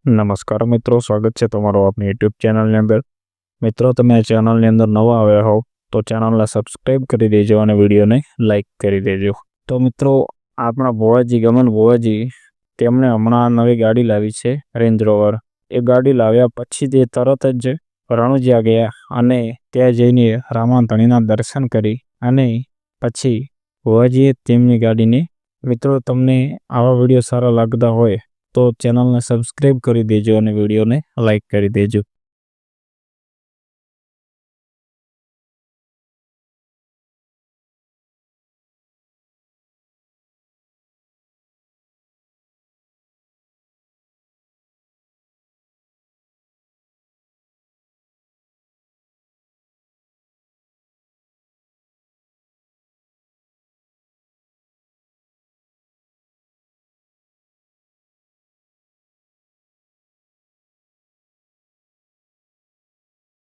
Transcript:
નમસ્કાર મિત્રો, સ્વાગત છે તમારો આપણી યુટ્યુબ ચેનલની અંદર। મિત્રો, તમે આ ચેનલની અંદર નવા આવ્યા હોવ તો ચેનલને સબસ્ક્રાઈબ કરી દેજો અને વિડીયોને લાઈક કરી દેજો। તો મિત્રો, આપણા ભુવાજી ગમન ભુવાજી તેમણે હમણાં નવી ગાડી લાવી છે, રેન્જ રોવર। એ ગાડી લાવ્યા પછી તે તરત જ રણુજા ગયા અને ત્યાં જઈને રામાધણીના દર્શન કરી અને પછી ભુવાજીએ તેમની ગાડીને મિત્રો, તમને આવા વિડીયો સારા લાગતા હોય તો ચેનલને સબસ્ક્રાઈબ કરી દેજો અને વિડીયોને લાઈક કરી દેજો।